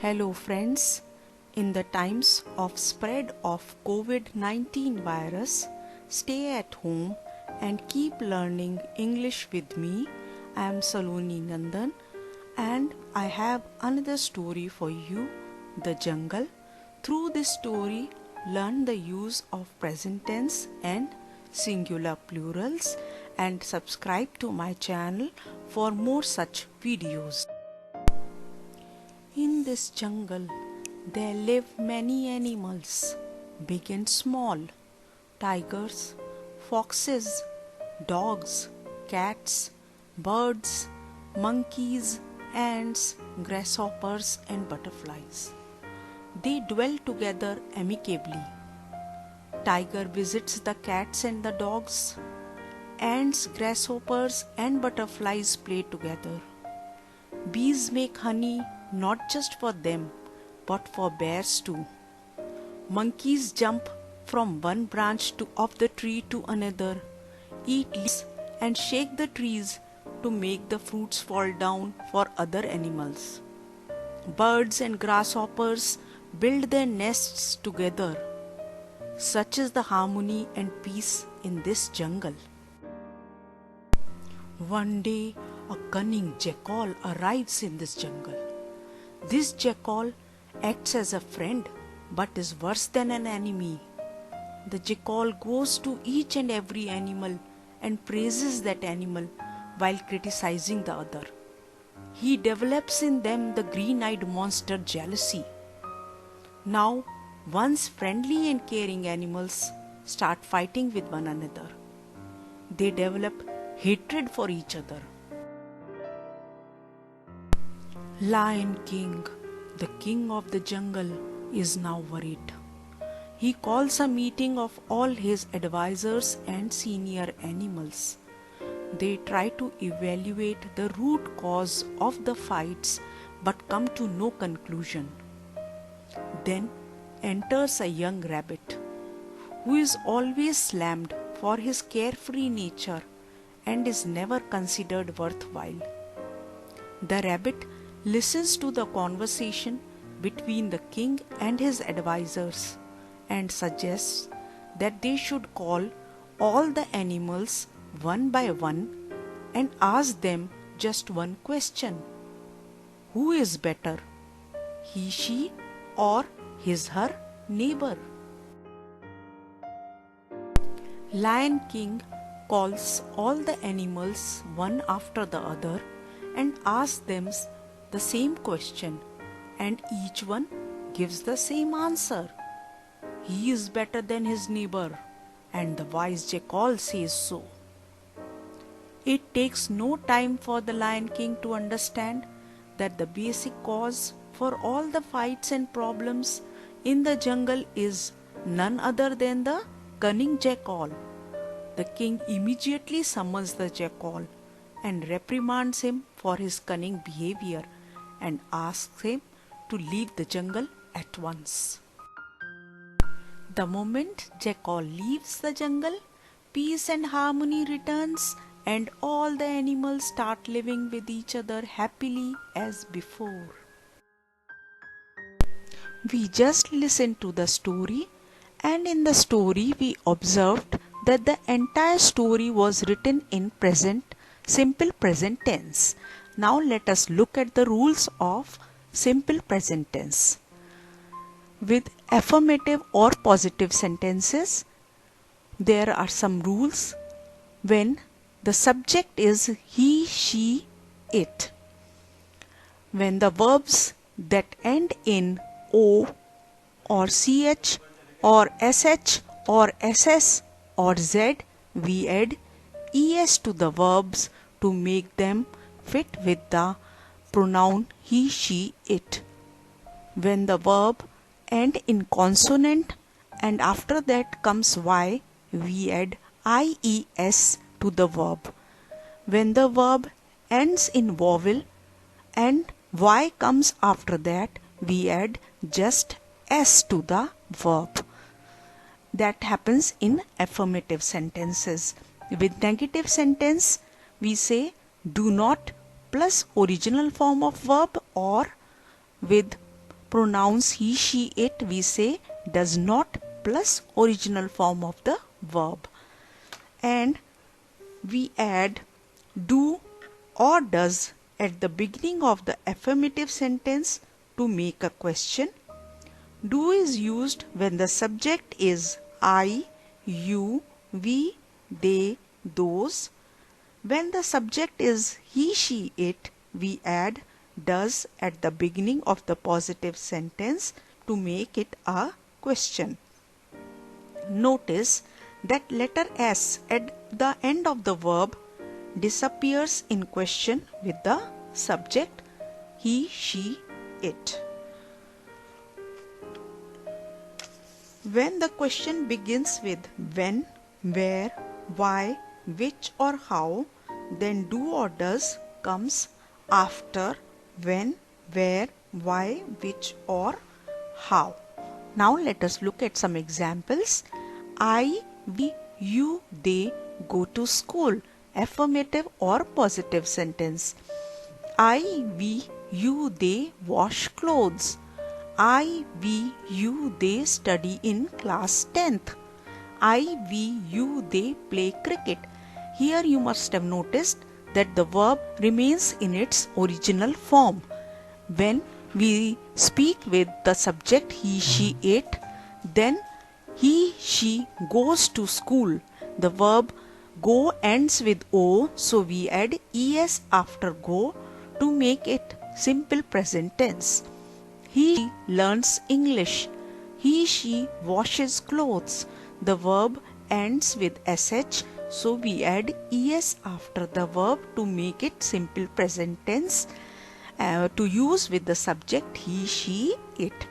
Hello friends, in the times of spread of COVID-19 virus, stay at home and keep learning English with me. I am Saloni Nandan and I have another story for you, The Jungle. Through this story, learn the use of present tense and singular plurals and subscribe to my channel for more such videos. In this jungle, there live many animals, big and small, tigers, foxes, dogs, cats, birds, monkeys, ants, grasshoppers and butterflies. They dwell together amicably. Tiger visits the cats and the dogs. Ants, grasshoppers and butterflies play together. Bees make honey not just for them, but for bears too. Monkeys jump from one branch of the tree to another, eat leaves and shake the trees to make the fruits fall down for other animals. Birds and grasshoppers build their nests together. Such is the harmony and peace in this jungle. One day, a cunning jackal arrives in this jungle. This jackal acts as a friend but is worse than an enemy. The jackal goes to each and every animal and praises that animal while criticizing the other. He develops in them the green-eyed monster jealousy. Now, once friendly and caring animals start fighting with one another. They develop hatred for each other. Lion King, the king of the jungle, is now worried. He calls a meeting of all his advisors and senior animals. They try to evaluate the root cause of the fights but come to no conclusion. Then enters a young rabbit who is always slammed for his carefree nature and is never considered worthwhile. The rabbit listens to the conversation between the king and his advisors and suggests that they should call all the animals one by one and ask them just one question. Who is better, he, she, or his, her neighbor? Lion King calls all the animals one after the other and asks them the same question, and each one gives the same answer. He is better than his neighbor, and the wise jackal says so. It takes no time for the Lion King to understand that the basic cause for all the fights and problems in the jungle is none other than the cunning jackal. The king immediately summons the jackal and reprimands him for his cunning behavior and asks him to leave the jungle at once. The moment jackal leaves the jungle, peace and harmony returns and all the animals start living with each other happily as before. We just listened to the story, and in the story we observed that the entire story was written in simple present tense. Now let us look at the rules of simple present tense. With affirmative or positive sentences, there are some rules. When the subject is he, she, it. When the verbs that end in O or CH or SH or SS or Z, we add ES to the verbs to make them fit with the pronoun he, she, it. When the verb end in consonant and after that comes Y, we add IES to the verb. When the verb ends in vowel and Y comes after that, we add just S to the verb. That happens in affirmative sentences. With negative sentence, we say do not plus original form of verb, or with pronouns he, she, it, we say does not plus original form of the verb. And we add do or does at the beginning of the affirmative sentence to make a question. Do is used when the subject is I, you, we, they, those. When the subject is he, she, it, we add does at the beginning of the positive sentence to make it a question. Notice that letter S at the end of the verb disappears in question with the subject he, she, it. When the question begins with when, where, why, which or how, then do or does comes after when, where, why, which or how. Now let us look at some examples. I, we, you, they go to school. Affirmative or positive sentence. I, we, you, they wash clothes. I, we, you, they study in class 10th. I, we, you, they play cricket. Here you must have noticed that the verb remains in its original form. When we speak with the subject he, she, it, then he, she goes to school. The verb go ends with O, so we add es after go to make it simple present tense. He learns English. He, she washes clothes. The verb ends with sh, so we add es after the verb to make it simple present tense to use with the subject he, she, it.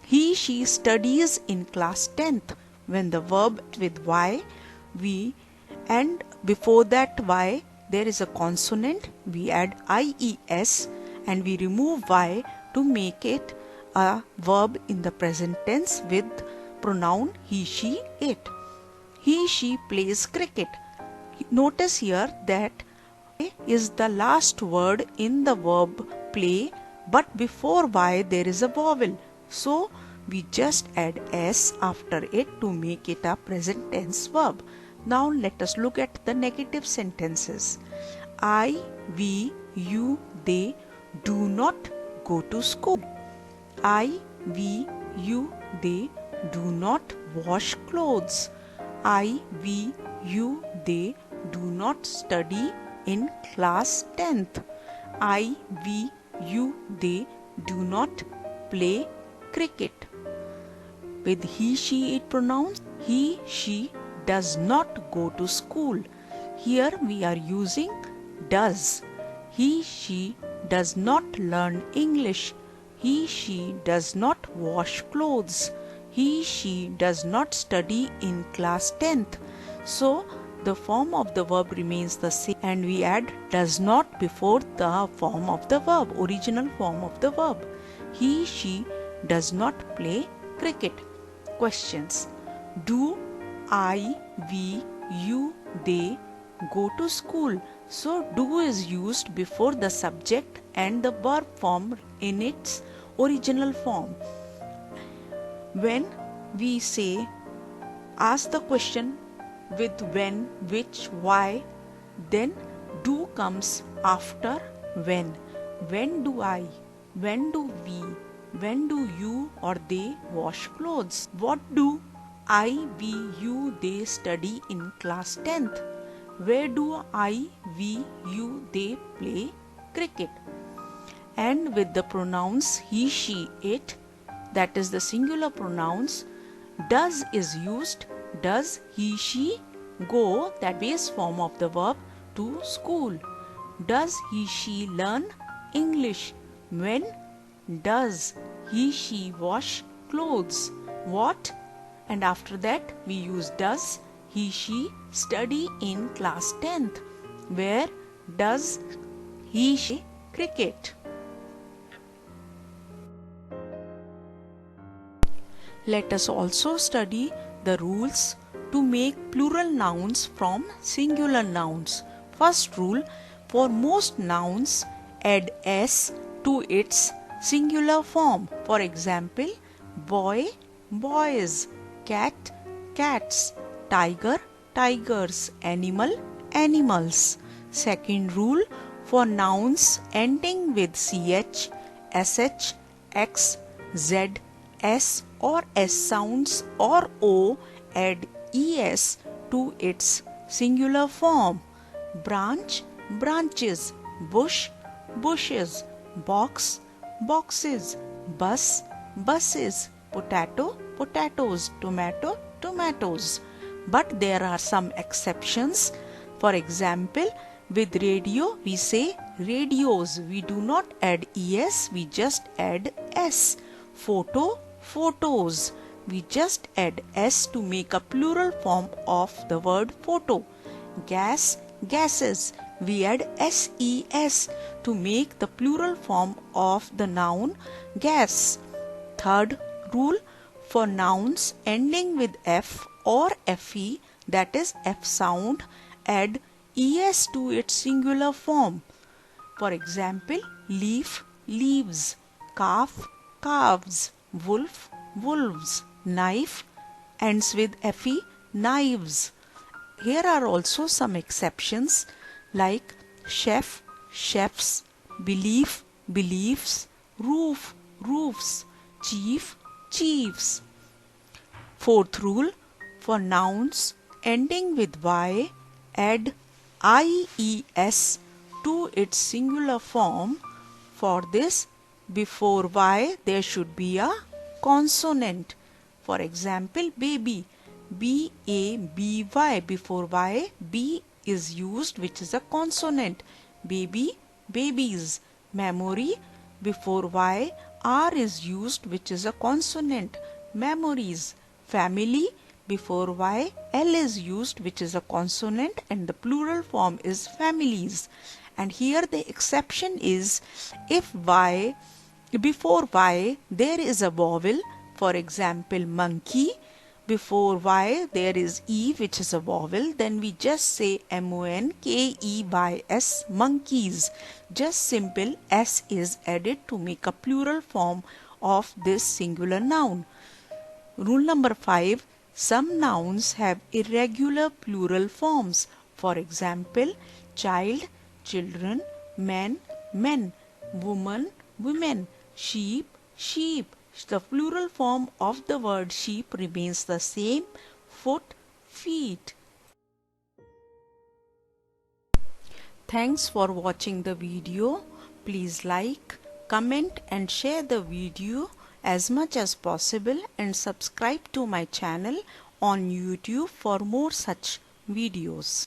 He, she studies in class 10th. When the verb with y, we and before that y there is a consonant, we add ies and we remove y to make it a verb in the present tense with pronoun he, she, it. He, she plays cricket. Notice here that is the last word in the verb play, but before y there is a vowel, so we just add s after it to make it a present tense verb. Now let us look at the negative sentences. I, we, you, they do not go to school. I, we, you, they do not wash clothes. I, we, you, they do not study in class 10th. I, we, you, they do not play cricket. With he, she, it pronouns, he, she does not go to school. Here we are using does. He, she does not learn English. He, she does not wash clothes. He, she does not study in class 10th. So the form of the verb remains the same and we add does not before the form of the verb, original form of the verb. He, she does not play cricket. Questions. Do I, we, you, they go to school? So do is used before the subject and the verb form in its original form. When we say ask the question with when, which, why, then do comes after when. When do I, when do we, when do you or they wash clothes? What do I, we, you, they study in class 10th? Where do I, we, you, they play cricket? And with the pronouns he, she, it, that is the singular pronouns, does is used. Does he, she go, that base form of the verb, to school? Does he, she learn English? When does he, she wash clothes? What? And after that we use does he, she study in class 10th? Where does he, she cricket? Let us also study the rules to make plural nouns from singular nouns. First rule, for most nouns add s to its singular form. For example, boy, boys, cat, cats, tiger, tigers, animal, animals. Second rule, for nouns ending with ch, sh, x, z, s or s sounds or o, add es to its singular form. Branch, branches, bush, bushes, box, boxes, bus, buses, potato, potatoes, tomato, tomatoes. But there are some exceptions. For example, with radio we say radios. We do not add es, we just add s. Photo, photos. We just add s to make a plural form of the word photo. Gas, gases. We add ses to make the plural form of the noun gas. Third rule, for nouns ending with f or fe, that is f sound, add es to its singular form. For example, leaf, leaves, calf, calves, wolf, wolves, knife ends with fe, knives. Here are also some exceptions like chef, chefs, belief, beliefs, roof, roofs, chief, chiefs. Fourth rule, for nouns ending with y, add ies to its singular form. For this, before y there should be a consonant. For example, baby, b-a-b-y. Before y, b is used, which is a consonant. Baby, babies. Memory, before y, r is used, which is a consonant. Memories. Family, before y, l is used, which is a consonant, and the plural form is families. And here the exception is if y, before y there is a vowel. For example, monkey, before y there is e, which is a vowel, then we just say monkeys, monkeys. Just simple s is added to make a plural form of this singular noun. Rule number 5, some nouns have irregular plural forms. For example, child, children, man, men, woman, women, sheep, sheep. The plural form of the word sheep remains the same, foot, feet. Thanks for watching the video. Please like, comment and share the video as much as possible and subscribe to my channel on YouTube for more such videos.